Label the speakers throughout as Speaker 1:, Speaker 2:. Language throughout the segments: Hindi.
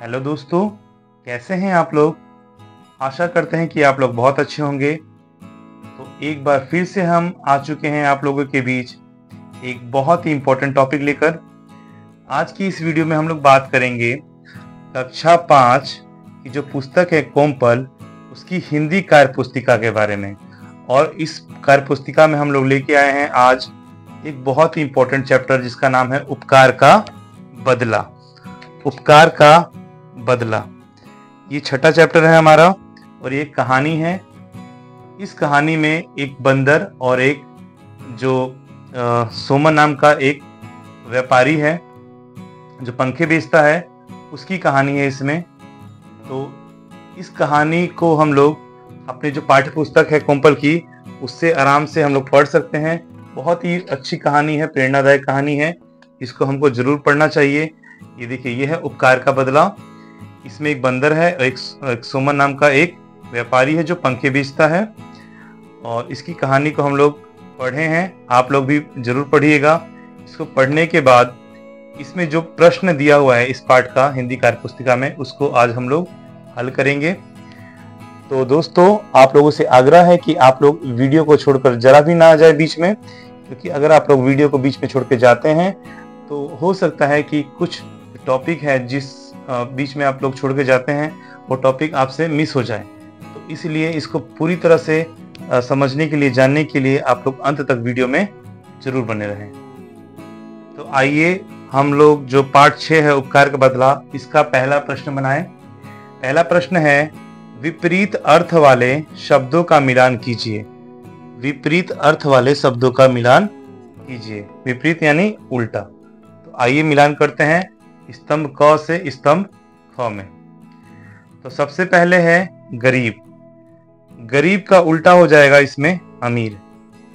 Speaker 1: हेलो दोस्तों, कैसे हैं आप लोग। आशा करते हैं कि आप लोग बहुत अच्छे होंगे। तो एक बार फिर से हम आ चुके हैं आप लोगों के बीच एक बहुत ही इम्पोर्टेंट टॉपिक लेकर। आज की इस वीडियो में हम लोग बात करेंगे कक्षा 5 की जो पुस्तक है कोम्पल, उसकी हिंदी कार्य पुस्तिका के बारे में। और इस कार्य पुस्तिका में हम लोग लेके आए हैं आज एक बहुत ही इम्पोर्टेंट चैप्टर जिसका नाम है उपकार का बदला। उपकार का बदला, ये छठा चैप्टर है हमारा और ये कहानी है। इस कहानी में एक बंदर और एक जो सोमन नाम का एक व्यापारी है जो पंखे बेचता है, उसकी कहानी है इसमें। तो इस कहानी को हम लोग अपने जो पाठ्य पुस्तक है कोम्पल की, उससे आराम से हम लोग पढ़ सकते हैं। बहुत ही अच्छी कहानी है, प्रेरणादायक कहानी है, इसको हमको जरूर पढ़ना चाहिए। ये देखिए, ये है उपकार का बदला। इसमें एक बंदर है, एक सोमन नाम का एक व्यापारी है जो पंखे बेचता है, और इसकी कहानी को हम लोग पढ़े हैं। आप लोग भी जरूर पढ़िएगा। इसको पढ़ने के बाद इसमें जो प्रश्न दिया हुआ है इस पाठ का हिंदी कार्य पुस्तिका में, उसको आज हम लोग हल करेंगे। तो दोस्तों, आप लोगों से आग्रह है कि आप लोग वीडियो को छोड़कर जरा भी ना आ जाए बीच में, क्योंकि अगर आप लोग वीडियो को बीच में छोड़ के जाते हैं तो हो सकता है कि कुछ टॉपिक है जिस बीच में आप लोग छोड़ के जाते हैं, वो टॉपिक आपसे मिस हो जाए। तो इसलिए इसको पूरी तरह से समझने के लिए, जानने के लिए आप लोग अंत तक वीडियो में जरूर बने रहें। तो आइए हम लोग जो पाठ 6 है उपकार का बदला, इसका पहला प्रश्न बनाएं। पहला प्रश्न है, विपरीत अर्थ वाले शब्दों का मिलान कीजिए। विपरीत अर्थ वाले शब्दों का मिलान कीजिए। विपरीत यानी उल्टा। तो आइए मिलान करते हैं स्तंभ क से स्तंभ ख में। तो सबसे पहले है गरीब। गरीब का उल्टा हो जाएगा इसमें अमीर।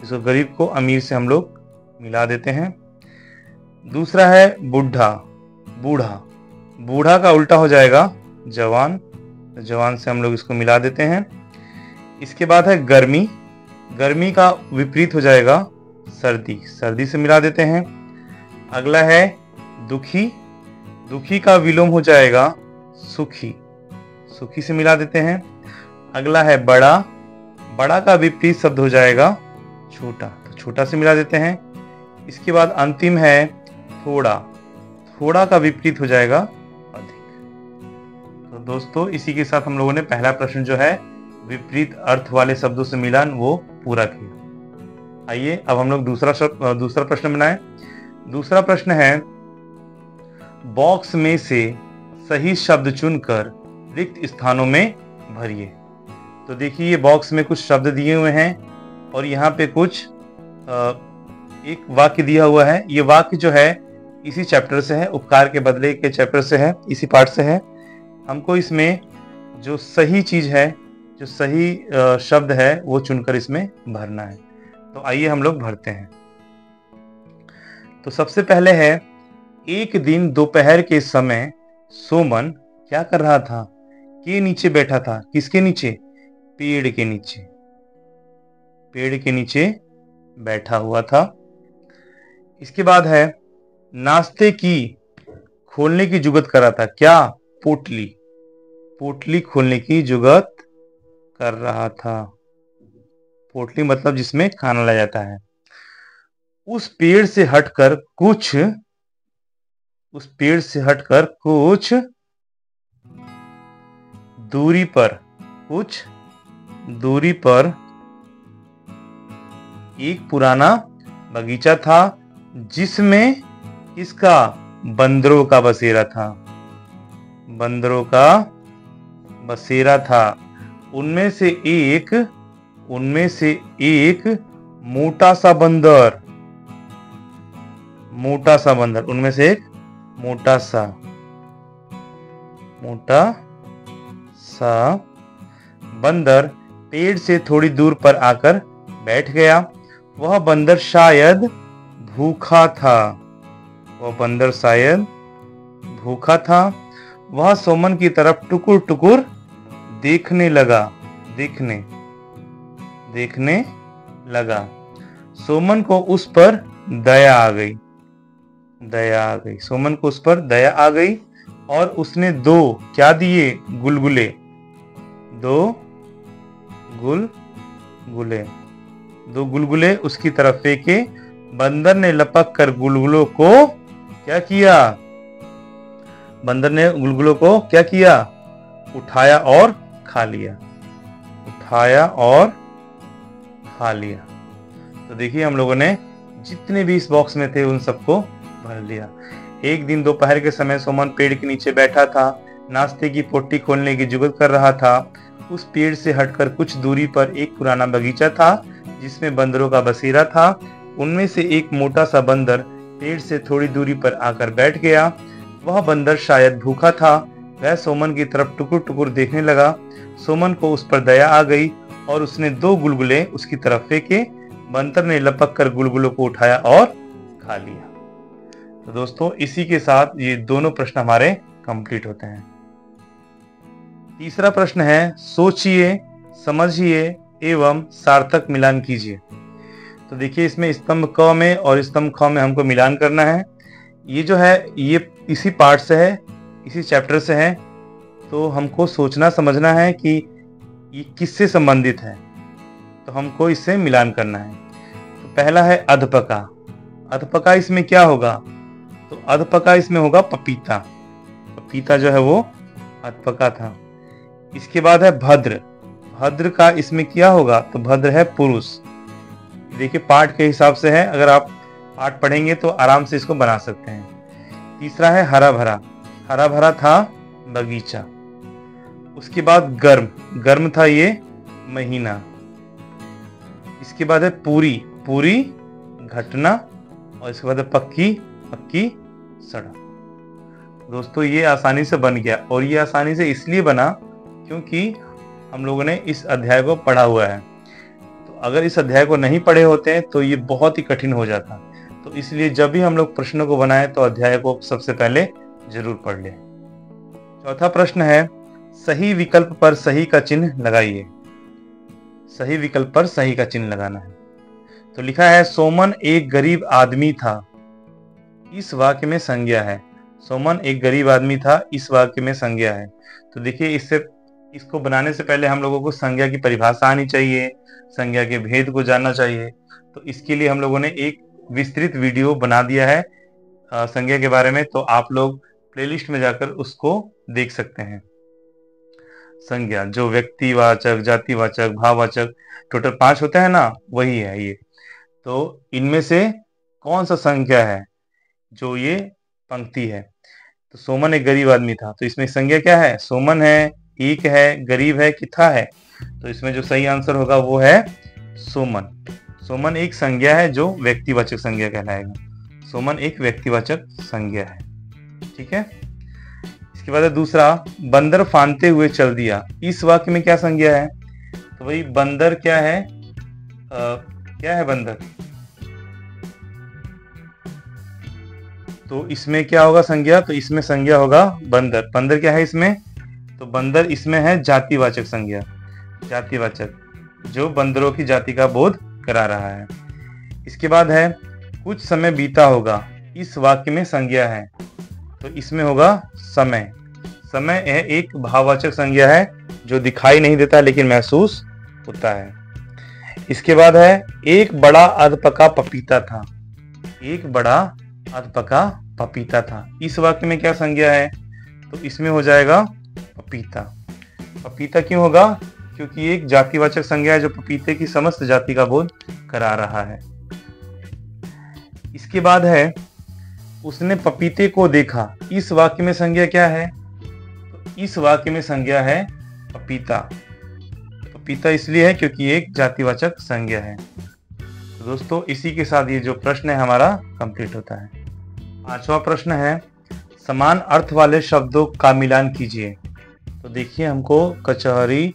Speaker 1: इसको गरीब को अमीर से हम लोग मिला देते हैं। दूसरा है बुढ़ा। बूढ़ा, बूढ़ा का उल्टा हो जाएगा जवान। तो जवान से हम लोग इसको मिला देते हैं। इसके बाद है गर्मी। गर्मी का विपरीत हो जाएगा सर्दी। सर्दी से मिला देते हैं। अगला है दुखी। दुखी का विलोम हो जाएगा सुखी। सुखी से मिला देते हैं। अगला है बड़ा। बड़ा का विपरीत शब्द हो जाएगा छोटा। तो छोटा से मिला देते हैं। इसके बाद अंतिम है थोड़ा। थोड़ा का विपरीत हो जाएगा अधिक। तो दोस्तों, इसी के साथ हम लोगों ने पहला प्रश्न जो है विपरीत अर्थ वाले शब्दों से मिलान, वो पूरा किया। आइए अब हम लोग दूसरा प्रश्न बनाएं। दूसरा प्रश्न है, बॉक्स में से सही शब्द चुनकर रिक्त स्थानों में भरिए। तो देखिए, ये बॉक्स में कुछ शब्द दिए हुए हैं और यहाँ पे कुछ एक वाक्य दिया हुआ है। ये वाक्य जो है इसी चैप्टर से है, उपकार के बदले के चैप्टर से है, इसी पाठ से है। हमको इसमें जो सही चीज है, जो सही शब्द है, वो चुनकर इसमें भरना है। तो आइए हम लोग भरते हैं। तो सबसे पहले है, एक दिन दोपहर के समय सोमन क्या कर रहा था? के नीचे बैठा था। किसके नीचे? पेड़ के नीचे। पेड़ के नीचे बैठा हुआ था। इसके बाद है, नाश्ते की खोलने की जुगत कर रहा था। क्या? पोटली। पोटली खोलने की जुगत कर रहा था। पोटली मतलब जिसमें खाना लाया जाता है। उस पेड़ से हटकर कुछ दूरी पर एक पुराना बगीचा था जिसमें किसका? बंदरों का बसेरा था। बंदरों का बसेरा था। उनमें से एक मोटा सा बंदर। उनमें से एक मोटा सा बंदर पेड़ से थोड़ी दूर पर आकर बैठ गया। वह बंदर शायद भूखा था। वह सोमन की तरफ टुकुर टुकुर देखने लगा। सोमन को उस पर दया आ गई। सोमन को उस पर दया आ गई और उसने दो क्या दिए, गुलगुले, दो गुलगुले, दो गुलगुले उसकी तरफ फेंके। बंदर ने लपक कर गुलगुलों को क्या किया, बंदर ने गुलगुलों को क्या किया, उठाया और खा लिया, उठाया और खा लिया। तो देखिए हम लोगों ने जितने भी इस बॉक्स में थे उन सबको भर लिया। एक दिन दोपहर के समय सोमन पेड़ के नीचे बैठा था, नाश्ते की पोटली खोलने की जुगत कर रहा था। उस पेड़ से हटकर कुछ दूरी पर एक पुराना बगीचा था जिसमें बंदरों का बसेरा था। उनमें से एक मोटा सा बंदर पेड़ से थोड़ी दूरी पर आकर बैठ गया। वह बंदर शायद भूखा था। वह सोमन की तरफ टुकुर टुकुर देखने लगा। सोमन को उस पर दया आ गई और उसने दो गुलगुले उसकी तरफ फेंके। बंदर ने लपक कर गुलगुलों को उठाया और खा लिया। तो दोस्तों इसी के साथ ये दोनों प्रश्न हमारे कंप्लीट होते हैं। तीसरा प्रश्न है, सोचिए, समझिए एवं सार्थक मिलान कीजिए। तो देखिए इसमें स्तंभ क में और स्तंभ ख में हमको मिलान करना है। ये जो है ये इसी पार्ट से है, इसी चैप्टर से है। तो हमको सोचना समझना है कि ये किससे संबंधित है, तो हमको इससे मिलान करना है। तो पहला है अधपका। अधपका इसमें क्या होगा, तो अधपका इसमें होगा पपीता। पपीता जो है वो अधपका था। इसके बाद है भद्र। भद्र का इसमें क्या होगा, तो भद्र है पुरुष। देखिए पाठ के हिसाब से है, अगर आप पाठ पढ़ेंगे तो आराम से इसको बना सकते हैं। तीसरा है हरा भरा। हरा भरा था बगीचा। उसके बाद गर्म। गर्म था ये महीना। इसके बाद है पूरी। पूरी घटना। और इसके बाद है पक्की। पक्की सड़क। दोस्तों ये आसानी से बन गया, और ये आसानी से इसलिए बना क्योंकि हम लोगों ने इस अध्याय को पढ़ा हुआ है। तो अगर इस अध्याय को नहीं पढ़े होते तो ये बहुत ही कठिन हो जाता। तो इसलिए जब भी हम लोग प्रश्नों को बनाए तो अध्याय को सबसे पहले जरूर पढ़ लें। चौथा प्रश्न है, सही विकल्प पर सही का चिन्ह लगाइए। सही विकल्प पर सही का चिन्ह लगाना है। तो लिखा है, सोमन एक गरीब आदमी था। इस वाक्य में संज्ञा है। सोमन एक गरीब आदमी था, इस वाक्य में संज्ञा है। तो देखिए इसको बनाने से पहले हम लोगों को संज्ञा की परिभाषा आनी चाहिए, संज्ञा के भेद को जानना चाहिए। तो इसके लिए हम लोगों ने एक विस्तृत वीडियो बना दिया है संज्ञा के बारे में। तो आप लोग प्लेलिस्ट में जाकर उसको देख सकते हैं। संज्ञा जो व्यक्तिवाचक, जातिवाचक, भाववाचक, टोटल 5 होता है ना, वही है ये। तो इनमें से कौन सा संज्ञा है जो ये पंक्ति है। तो सोमन एक गरीब आदमी था, तो इसमें संज्ञा क्या है, सोमन है, एक है, गरीब है कि था है। तो इसमें जो सही आंसर होगा वो है सोमन। सोमन एक संज्ञा है जो व्यक्तिवाचक संज्ञा कहलाएगा। सोमन एक व्यक्तिवाचक संज्ञा है। ठीक है। इसके बाद है दूसरा, बंदर फांदते हुए चल दिया। इस वाक्य में क्या संज्ञा है, तो भाई बंदर क्या है, क्या है बंदर, तो इसमें क्या होगा संज्ञा, तो इसमें संज्ञा होगा बंदर। बंदर क्या है इसमें, तो बंदर इसमें है जातिवाचक संज्ञा। जातिवाचक जो बंदरों की जाति का बोध करा रहा है। इसके बाद है कुछ समय बीता होगा। इस वाक्य में संज्ञा है, तो इसमें होगा समय। समय है एक भाववाचक संज्ञा है जो दिखाई नहीं देता लेकिन महसूस होता है। इसके बाद है एक बड़ा अधपका पपीता था। एक बड़ा अधपका पपीता था। इस वाक्य में क्या संज्ञा है, तो इसमें हो जाएगा पपीता। पपीता क्यों होगा, क्योंकि एक जातिवाचक संज्ञा है जो पपीते की समस्त जाति का बोध करा रहा है। इसके बाद है उसने पपीते को देखा। इस वाक्य में संज्ञा क्या है, तो इस वाक्य में संज्ञा है पपीता। पपीता इसलिए है क्योंकि एक जातिवाचक संज्ञा है। तो दोस्तों इसी के साथ ये जो प्रश्न है हमारा कंप्लीट होता है। 5वां प्रश्न है, समान अर्थ वाले शब्दों का मिलान कीजिए। तो देखिए हमको कचहरी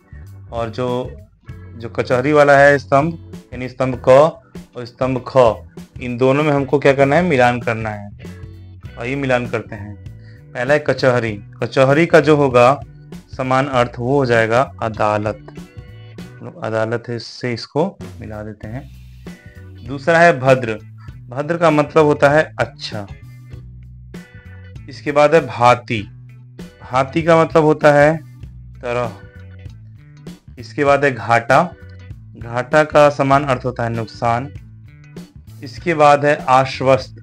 Speaker 1: और जो कचहरी वाला है स्तंभ, यानी स्तंभ क और स्तंभ ख, इन दोनों में हमको क्या करना है, मिलान करना है। आइए मिलान करते हैं। पहला है कचहरी। कचहरी का जो होगा समान अर्थ वो हो जाएगा अदालत। अदालत से इसको मिला देते हैं। दूसरा है भद्र। भद्र का मतलब होता है अच्छा। इसके बाद है भांति। हाथी का मतलब होता है तरह। इसके बाद है घाटा। घाटा का समान अर्थ होता है नुकसान। इसके बाद है आश्वस्त।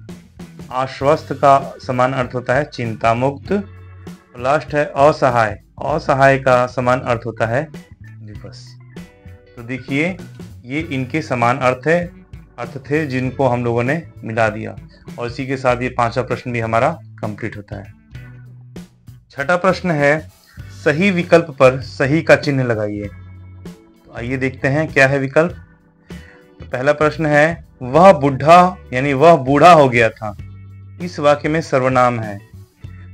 Speaker 1: आश्वस्त का समान अर्थ होता है चिंता मुक्त। लास्ट है असहाय। असहाय का समान अर्थ होता है विवश। तो देखिए, ये इनके समान अर्थ थे जिनको हम लोगों ने मिला दिया, और इसी के साथ ये 5वां प्रश्न भी हमारा कंप्लीट होता है। छठा प्रश्न है, सही विकल्प पर सही का चिन्ह लगाइए। तो आइए देखते हैं क्या है विकल्प। तो पहला प्रश्न है, वह बुढ़ा यानी वह बूढ़ा हो गया था, इस वाक्य में सर्वनाम है।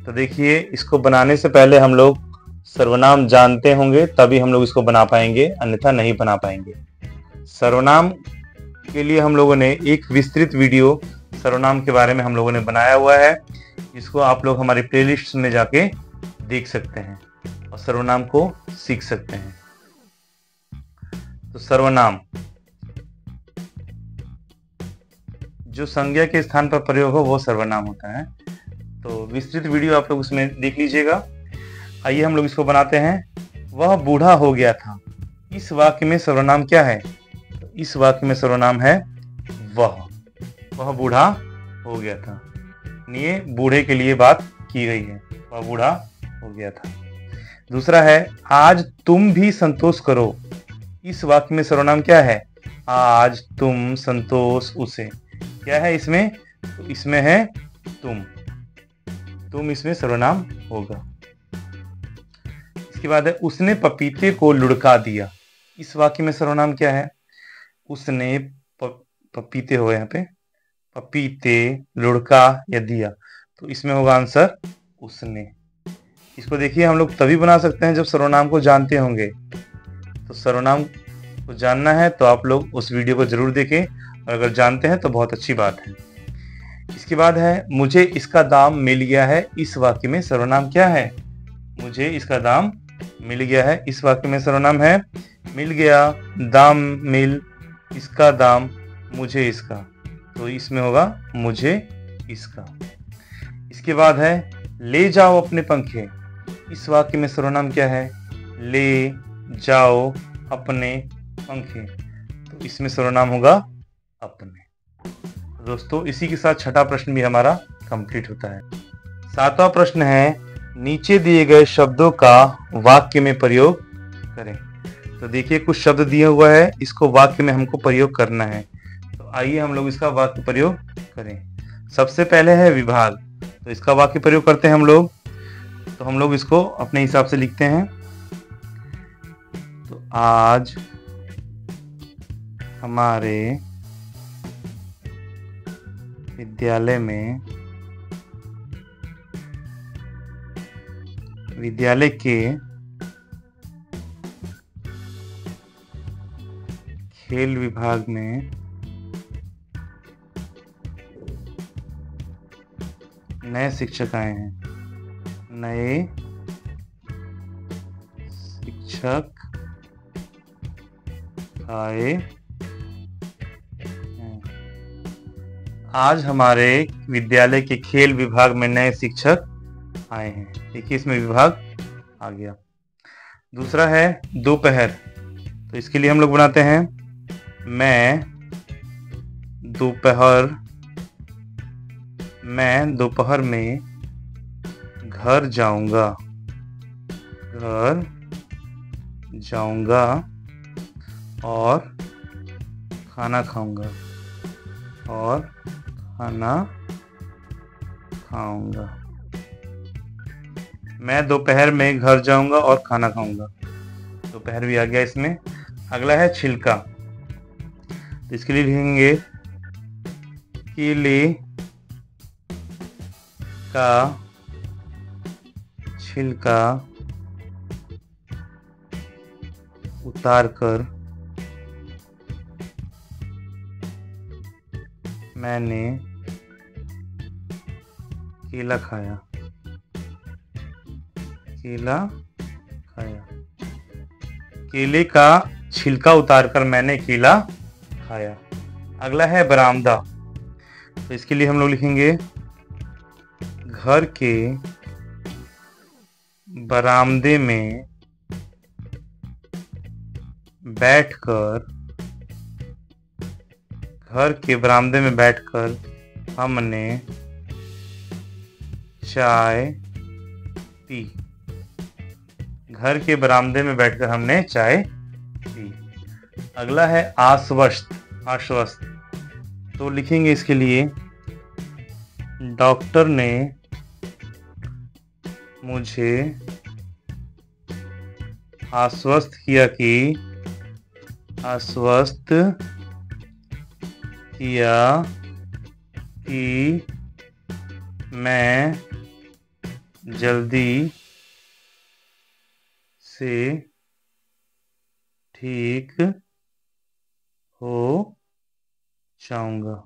Speaker 1: तो देखिए, इसको बनाने से पहले हम लोग सर्वनाम जानते होंगे, तभी हम लोग इसको बना पाएंगे, अन्यथा नहीं बना पाएंगे। सर्वनाम के लिए हम लोगों ने एक विस्तृत वीडियो सर्वनाम के बारे में हम लोगों ने बनाया हुआ है, जिसको आप लोग हमारी प्लेलिस्ट में जाके देख सकते हैं और सर्वनाम को सीख सकते हैं। तो सर्वनाम जो संज्ञा के स्थान पर प्रयोग हो वो सर्वनाम होता है। तो विस्तृत वीडियो आप लोग उसमें देख लीजिएगा। आइए हम लोग इसको बनाते हैं। वह बूढ़ा हो गया था, इस वाक्य में सर्वनाम क्या है? तो इस वाक्य में सर्वनाम है वह बूढ़ा हो गया था। ये बूढ़े के लिए बात की गई है, वह बूढ़ा हो गया था। दूसरा है, आज तुम भी संतोष करो, इस वाक्य में सर्वनाम क्या है? आज तुम संतोष उसे। क्या है इसमें? तो इसमें है तुम इसमें सर्वनाम होगा। इसके बाद है, उसने पपीते को लुढ़का दिया, इस वाक्य में सर्वनाम क्या है? उसने पपीते हो यहाँ पे, पपीते लुढ़का या दिया, तो इसमें होगा आंसर उसने। इसको देखिए, हम लोग तभी बना सकते हैं जब सर्वनाम को जानते होंगे। तो सर्वनाम को जानना है तो आप लोग उस वीडियो को जरूर देखें, और अगर जानते हैं तो बहुत अच्छी बात है। इसके बाद है, मुझे इसका दाम मिल गया है, इस वाक्य में सर्वनाम क्या है? मुझे इसका दाम मिल गया है, इस वाक्य में सर्वनाम है मिल गया, दाम मिल, इसका दाम, मुझे इसका, तो इसमें होगा मुझे इसका। इसके बाद है, ले जाओ अपने पंखे, इस वाक्य में सर्वनाम क्या है? ले जाओ अपने पंखे, तो इसमें सर्वनाम होगा अपने। दोस्तों, इसी के साथ छठा प्रश्न भी हमारा कंप्लीट होता है। 7वां प्रश्न है, नीचे दिए गए शब्दों का वाक्य में प्रयोग करें। तो देखिए, कुछ शब्द दिया हुआ है, इसको वाक्य में हमको प्रयोग करना है। तो आइए हम लोग इसका वाक्य प्रयोग करें। सबसे पहले है विभाग, तो इसका वाक्य प्रयोग करते हैं हम लोग। तो हम लोग इसको अपने हिसाब से लिखते हैं। तो आज हमारे विद्यालय में विद्यालय के खेल विभाग में नए शिक्षक आए हैं। नए शिक्षक आए हैं। आज हमारे विद्यालय के खेल विभाग में नए शिक्षक आए हैं। देखिए, इसमें विभाग आ गया। दूसरा है दोपहर, तो इसके लिए हम लोग बनाते हैं, मैं दोपहर में घर जाऊंगा और खाना खाऊंगा मैं दोपहर में घर जाऊंगा और खाना खाऊंगा। दोपहर भी आ गया इसमें। अगला है छिलका, तो इसके लिए लिखेंगे, केले का छिलका उतारकर मैंने केला खाया। केले का छिलका उतारकर मैंने केला खाया। अगला है बरामदा, तो इसके लिए हम लोग लिखेंगे, घर के बरामदे में बैठकर, घर के बरामदे में बैठकर हमने चाय पी। घर के बरामदे में बैठकर हमने चाय पी। अगला है आश्वस्त। आश्वस्त तो लिखेंगे इसके लिए, डॉक्टर ने मुझे आश्वस्त किया कि मैं जल्दी से ठीक हो जाऊंगा।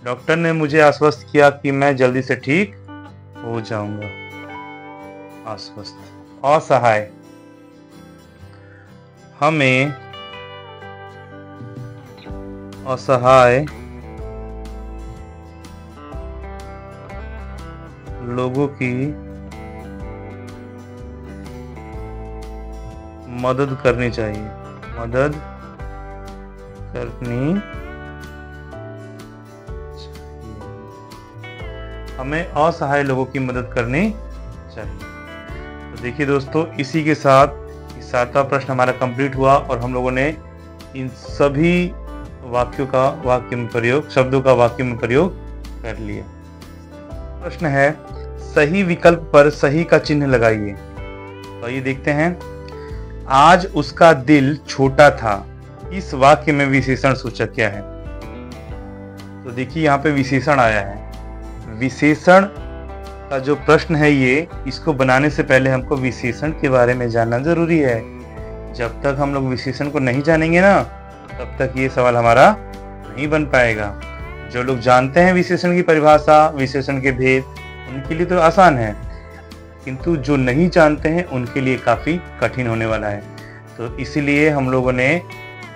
Speaker 1: डॉक्टर ने मुझे आश्वस्त किया कि मैं जल्दी से ठीक हो जाऊंगा। आश्वस्त। असहाय, हमें असहाय लोगों की मदद करनी चाहिए। मदद करनी, हमें असहाय लोगों की मदद करनी चाहिए। तो देखिए दोस्तों, इसी के साथ 7वां प्रश्न हमारा कंप्लीट हुआ और हम लोगों ने इन सभी वाक्यों का वाक्य में प्रयोग, शब्दों का वाक्य में प्रयोग कर लिया। प्रश्न है, सही विकल्प पर सही का चिन्ह लगाइए। तो ये देखते हैं, आज उसका दिल छोटा था। इस वाक्य में विशेषण सूचक क्या है? तो देखिए यहाँ पे विशेषण आया है। विशेषण का जो प्रश्न है ये, इसको बनाने से पहले हमको विशेषण के बारे में जानना जरूरी है। जब तक हम लोग विशेषण को नहीं जानेंगे ना, तब तक ये सवाल हमारा नहीं बन पाएगा। जो लोग जानते हैं विशेषण की परिभाषा, विशेषण के भेद, उनके लिए तो आसान है, किंतु जो नहीं जानते हैं उनके लिए काफ़ी कठिन होने वाला है। तो इसीलिए हम लोगों ने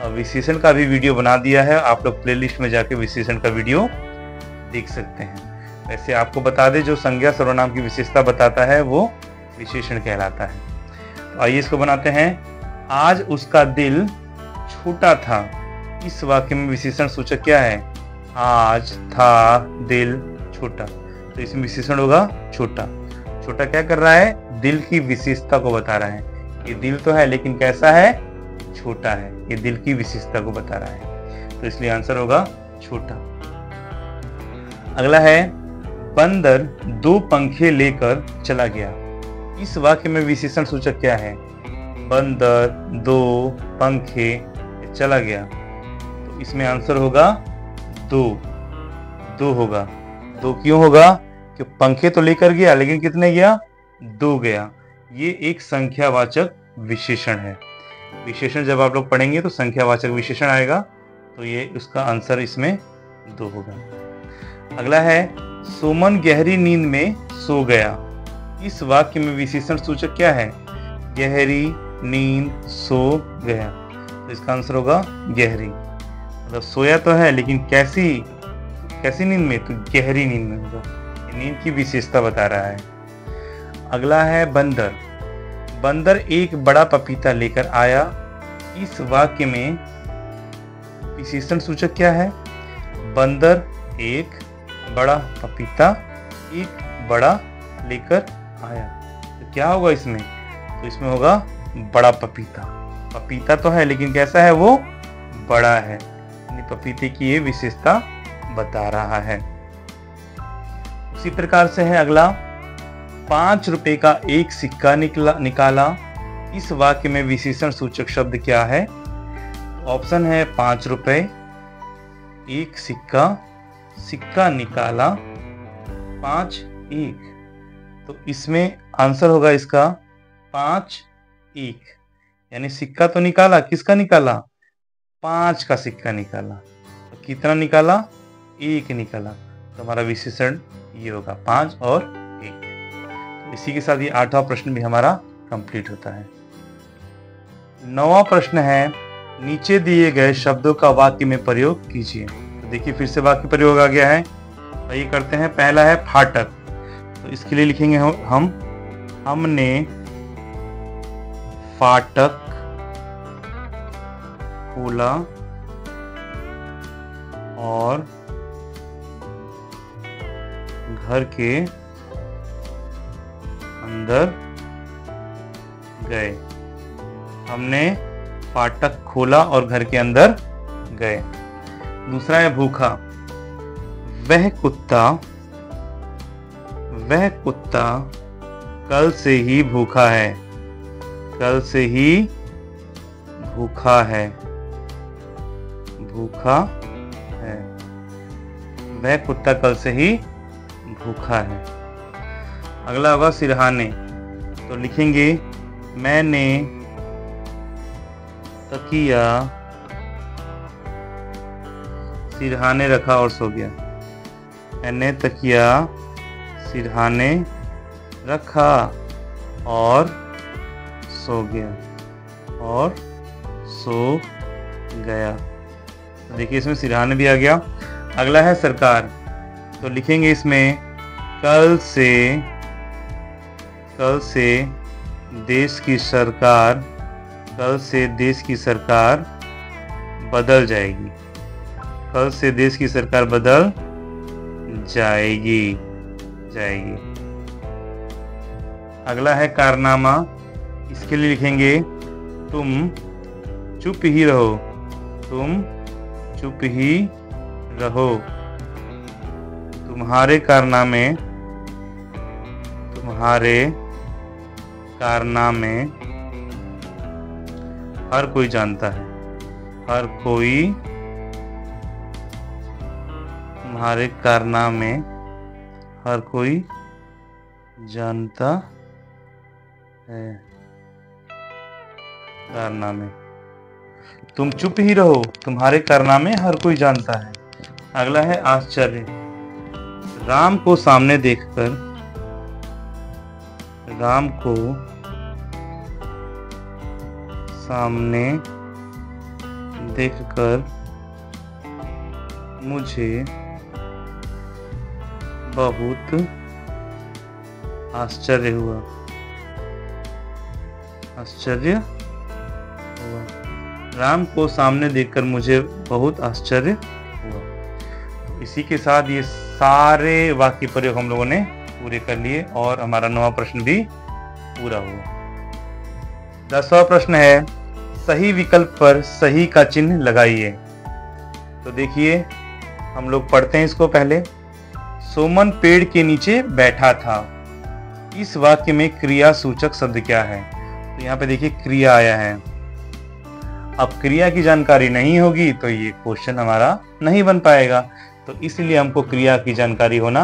Speaker 1: विशेषण का भी वीडियो बना दिया है। आप लोग प्लेलिस्ट में जाके विशेषण का वीडियो देख सकते हैं। वैसे आपको बता दें, जो संज्ञा सर्वनाम की विशेषता बताता है वो विशेषण कहलाता है। तो आइए इसको बनाते हैं। आज उसका दिल छोटा था। इस वाक्य में विशेषण सूचक क्या है? आज था दिल छोटा, तो इसमें विशेषण होगा छोटा। छोटा क्या कर रहा है? दिल की विशेषता को बता रहा है। ये दिल तो है लेकिन कैसा है? छोटा है। ये दिल की विशेषता को बता रहा है, तो इसलिए आंसर होगा छोटा। अगला है, बंदर 2 पंखे लेकर चला गया। इस वाक्य में विशेषण सूचक क्या है? बंदर 2 पंखे चला गया, तो इसमें आंसर होगा 2। 2 होगा। 2 क्यों होगा? कि पंखे तो लेकर गया लेकिन कितने गया? 2 गया। ये एक संख्यावाचक विशेषण है। विशेषण जब आप लोग पढ़ेंगे तो संख्यावाचक विशेषण आएगा, तो ये उसका आंसर इसमें 2 होगा। अगला है, सुमन गहरी नींद में सो गया। इस वाक्य में विशेषण सूचक क्या है? गहरी नींद सो गया, तो इसका आंसर होगा गहरी। मतलब सोया तो है लेकिन कैसी नींद में? तो गहरी नींद में होगा। नींद की विशेषता बता रहा है। अगला है, बंदर। बंदर एक बड़ा पपीता लेकर आया। इस वाक्य में विशेषण सूचक क्या है? बंदर एक बड़ा पपीता एक बड़ा लेकर आया, तो क्या होगा इसमें? तो इसमें होगा बड़ा पपीता। पपीता तो है लेकिन कैसा है? वो बड़ा है। पपीते की ये विशेषता बता रहा है। उसी प्रकार से है अगला, 5 रुपए का एक सिक्का निकाला। इस वाक्य में विशेषण सूचक शब्द क्या है? ऑप्शन है 5 रुपए, एक सिक्का निकाला, 5 1, तो इसमें आंसर होगा इसका 5 1, यानी सिक्का तो निकाला, किसका निकाला? 5 का सिक्का निकाला। तो कितना निकाला? 1 निकाला। तो हमारा विशेषण ये होगा 5 और 1। तो इसी के साथ ये 8वां प्रश्न भी हमारा कंप्लीट होता है। 9वां प्रश्न है, नीचे दिए गए शब्दों का वाक्य में प्रयोग कीजिए। तो देखिए फिर से वाक्य प्रयोग आ गया है, तो ये करते हैं। पहला है फाटक। तो इसके लिए लिखेंगे हम हमने फाटक खोला और घर के अंदर गए। हमने फाटक खोला और घर के अंदर गए। दूसरा है भूखा। वह कुत्ता कल से ही भूखा है। कल से ही भूखा है। भूखा है। वह कुत्ता कल से ही भूखा है। अगला होगा सिरहाने। तो लिखेंगे मैंने तकिया सिरहाने रखा और सो गया। मैंने तकिया सिरहाने रखा और सो गया और सो गया। तो देखिए इसमें सिरहाने भी आ गया। अगला है सरकार। तो लिखेंगे इसमें कल से देश की सरकार बदल जाएगी। कल से देश की सरकार बदल जाएगी। अगला है कारनामा। इसके लिए लिखेंगे तुम चुप ही रहो। तुम चुप ही रहो। तुम्हारे कारनामे हर कोई जानता है। तुम्हारे कारनामे हर कोई जानता है। कारनामे। तुम चुप ही रहो। तुम्हारे कारनामे हर कोई जानता है। अगला है आश्चर्य। राम को सामने देखकर मुझे बहुत आश्चर्य हुआ। राम को सामने देखकर मुझे बहुत आश्चर्य हुआ। इसी के साथ ये सारे वाक्य प्रयोग हम लोगों ने पूरे कर लिए और हमारा 9वां प्रश्न भी पूरा हुआ। 10वां प्रश्न है सही विकल्प पर सही का चिन्ह लगाइए। तो देखिए हम लोग पढ़ते हैं इसको पहले। सोमन पेड़ के नीचे बैठा था। इस वाक्य में क्रिया सूचक शब्द क्या है? तो यहाँ पे देखिए क्रिया आया है। अब क्रिया की जानकारी नहीं होगी तो ये क्वेश्चन हमारा नहीं बन पाएगा। तो इसलिए हमको क्रिया की जानकारी होना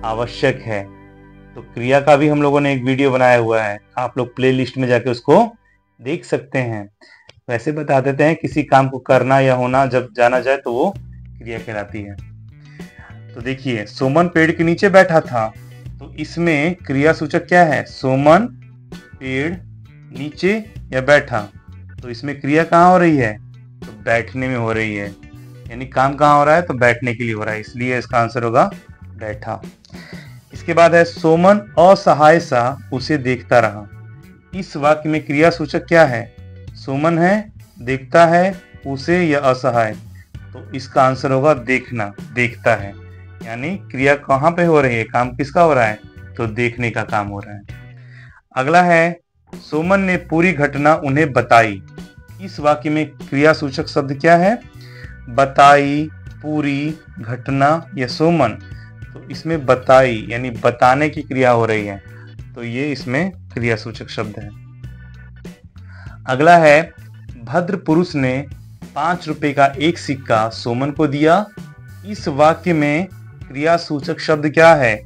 Speaker 1: आवश्यक है। तो क्रिया का भी हम लोगों ने एक वीडियो बनाया हुआ है, आप लोग प्लेलिस्ट में जाके उसको देख सकते हैं। वैसे बता देते हैं किसी काम को करना या होना जब जाना जाए तो वो क्रिया कहलाती है। तो देखिए सोमन पेड़ के नीचे बैठा था, तो इसमें क्रिया सूचक क्या है? सोमन पेड़ नीचे या बैठा। तो इसमें क्रिया कहाँ हो रही है? तो बैठने में हो रही है, यानी काम कहाँ हो रहा है? तो बैठने के लिए हो रहा है, इसलिए इसका आंसर होगा बैठा। इसके बाद है सोमन असहाय सा उसे देखता रहा। इस वाक्य में क्रिया सूचक क्या है? सोमन है, देखता है, उसे या असहाय। तो इसका आंसर होगा देखना, देखता है। यानी क्रिया कहाँ पे हो रही है? काम किसका हो रहा है? तो देखने का काम हो रहा है। अगला है सोमन ने पूरी घटना उन्हें बताई। इस वाक्य में क्रिया सूचक शब्द क्या है? बताई, पूरी, घटना या सोमन। तो इसमें बताई यानी बताने की क्रिया हो रही है, तो ये इसमें क्रिया सूचक शब्द है। अगला है भद्र पुरुष ने 5 रुपए का एक सिक्का सोमन को दिया। इस वाक्य में क्रिया सूचक शब्द क्या है?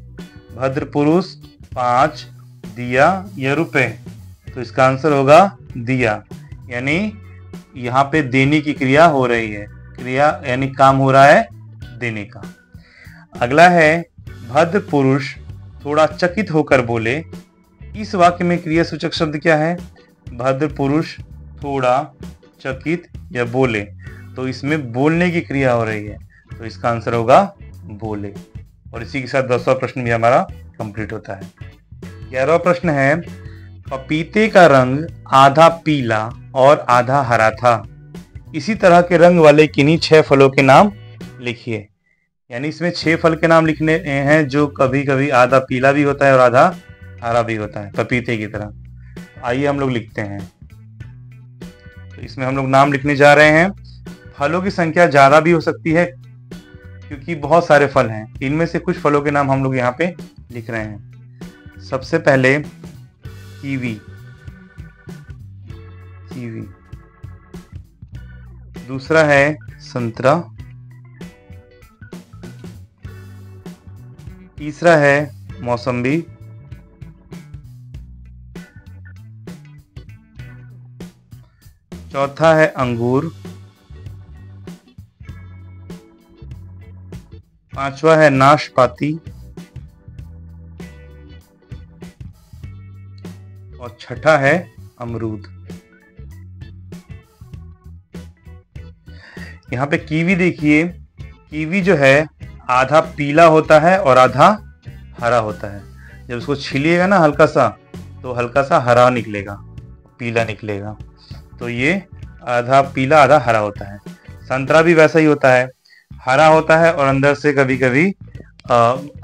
Speaker 1: भद्र पुरुष, 5, दिया या रुपए। तो इसका आंसर होगा दिया, यानी यहाँ पे देने की क्रिया हो रही है। क्रिया यानी काम हो रहा है देने का। अगला है भद्र पुरुष थोड़ा चकित होकर बोले। इस वाक्य में क्रिया सूचक शब्द क्या है? भद्र पुरुष, थोड़ा, चकित या बोले। तो इसमें बोलने की क्रिया हो रही है, तो इसका आंसर होगा बोले। और इसी के साथ 10वां प्रश्न भी हमारा कंप्लीट होता है। 11वां प्रश्न है, पपीते का रंग आधा पीला और आधा हरा था, इसी तरह के रंग वाले किन्हीं 6 फलों के नाम लिखिए। यानी इसमें 6 फल के नाम लिखने हैं जो कभी कभी आधा पीला भी होता है और आधा हरा भी होता है, पपीते की तरह। आइए हम लोग लिखते हैं। तो इसमें हम लोग नाम लिखने जा रहे हैं। फलों की संख्या ज्यादा भी हो सकती है क्योंकि बहुत सारे फल हैं। इनमें से कुछ फलों के नाम हम लोग यहाँ पे लिख रहे हैं। सबसे पहले कीवी, कीवी। दूसरा है संतरा। तीसरा है मौसम्बी। चौथा है अंगूर। पांचवा है नाशपाती। और छठा है अमरूद। यहाँ पे कीवी देखिए, कीवी जो है आधा पीला होता है और आधा हरा होता है। जब उसको छीलिएगा ना हल्का सा, तो हल्का सा हरा निकलेगा, पीला निकलेगा। तो ये आधा पीला आधा हरा होता है। संतरा भी वैसा ही होता है, हरा होता है और अंदर से कभी कभी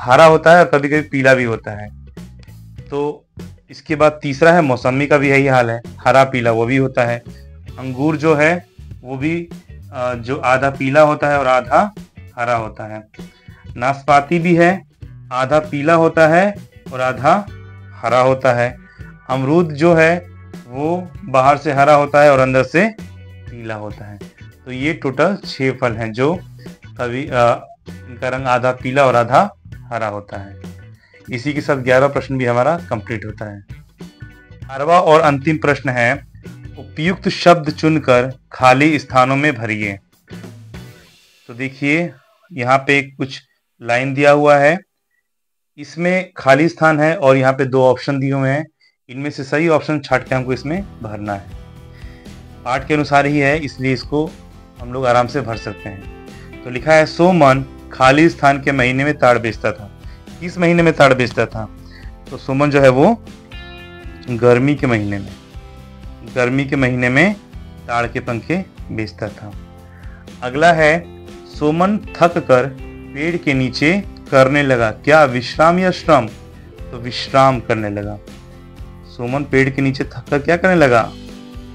Speaker 1: हरा होता है और कभी कभी पीला भी होता है। तो इसके बाद तीसरा है मौसम्बी का भी यही हाल है, हरा पीला वो भी होता है। अंगूर जो है वो भी जो आधा पीला होता है और आधा हरा होता है। नाशपाती भी है, आधा पीला होता है और आधा हरा होता है। अमरूद जो है वो बाहर से हरा होता है और अंदर से पीला होता है। तो ये टोटल 6 फल हैं जो कभी इनका रंग आधा पीला और आधा हरा होता है। इसी के साथ 11वां प्रश्न भी हमारा कंप्लीट होता है। 12वां और अंतिम प्रश्न है, उपयुक्त शब्द चुनकर खाली स्थानों में भरिए। तो देखिए यहाँ पे कुछ लाइन दिया हुआ है, इसमें खाली स्थान है और यहाँ पे 2 ऑप्शन दिए हुए हैं। इनमें से सही ऑप्शन छाट के हमको इसमें भरना है। पाठ के अनुसार ही है इसलिए इसको हम लोग आराम से भर सकते हैं। तो लिखा है, सोमन खाली स्थान के महीने में ताड़ बेचता था। किस महीने में ताड़ बेचता था? तो सोमन जो है वो गर्मी के महीने में, गर्मी के महीने में ताड़ के पंखे बेचता था। अगला है, सोमन थक कर पेड़ के नीचे करने लगा, क्या विश्राम या श्रम? तो विश्राम करने लगा। सोमन पेड़ के नीचे थक कर क्या करने लगा?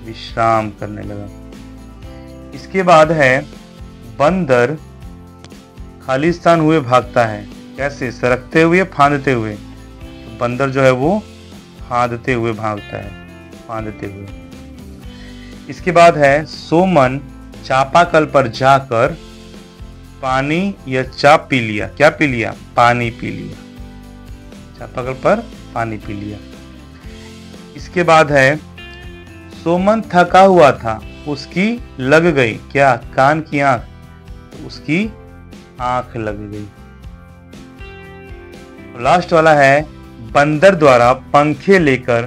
Speaker 1: विश्राम करने लगा। इसके बाद है, बंदर खाली स्थान हुए भागता है, कैसे? सरकते हुए, फांदते हुए। तो बंदर जो है वो फांदते हुए भागता है, फांदते हुए। इसके बाद है, सोमन चापाकल पर जाकर पानी या चा पी लिया, क्या पी लिया? पानी पी लिया। चापाकल पर पानी पी लिया। इसके बाद है, सोमन थका हुआ था, उसकी लग गई, क्या? कान की आंख। तो उसकी आंख लग गई। लास्ट वाला है, बंदर द्वारा पंखे लेकर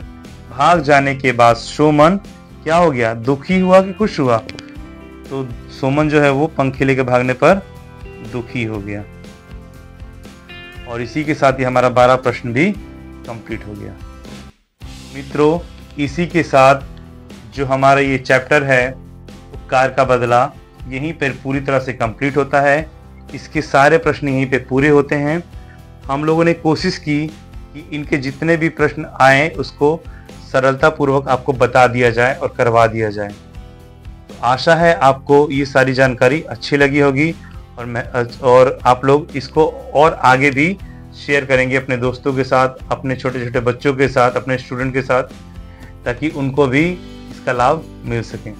Speaker 1: भाग जाने के बाद सोमन क्या हो गया? दुखी हुआ कि खुश हुआ? तो सोमन जो है वो पंखे लेकर भागने पर दुखी हो गया। और इसी के साथ ही हमारा 12 प्रश्न भी कंप्लीट हो गया। मित्रों, इसी के साथ जो हमारा ये चैप्टर है उपकार का बदला यहीं पर पूरी तरह से कंप्लीट होता है। इसके सारे प्रश्न यहीं पे पूरे होते हैं। हम लोगों ने कोशिश की कि इनके जितने भी प्रश्न आए उसको सरलता पूर्वक आपको बता दिया जाए और करवा दिया जाए। तो आशा है आपको ये सारी जानकारी अच्छी लगी होगी और आप लोग इसको और आगे भी शेयर करेंगे अपने दोस्तों के साथ, अपने छोटे छोटे बच्चों के साथ, अपने स्टूडेंट के साथ, ताकि उनको भी इसका लाभ मिल सके।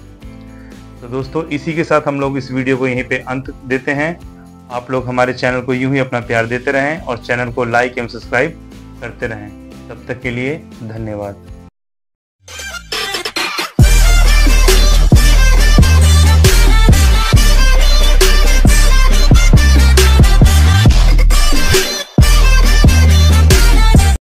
Speaker 1: तो दोस्तों, इसी के साथ हम लोग इस वीडियो को यहीं पे अंत देते हैं। आप लोग हमारे चैनल को यूं ही अपना प्यार देते रहें और चैनल को लाइक एवं सब्सक्राइब करते रहें। तब तक के लिए धन्यवाद।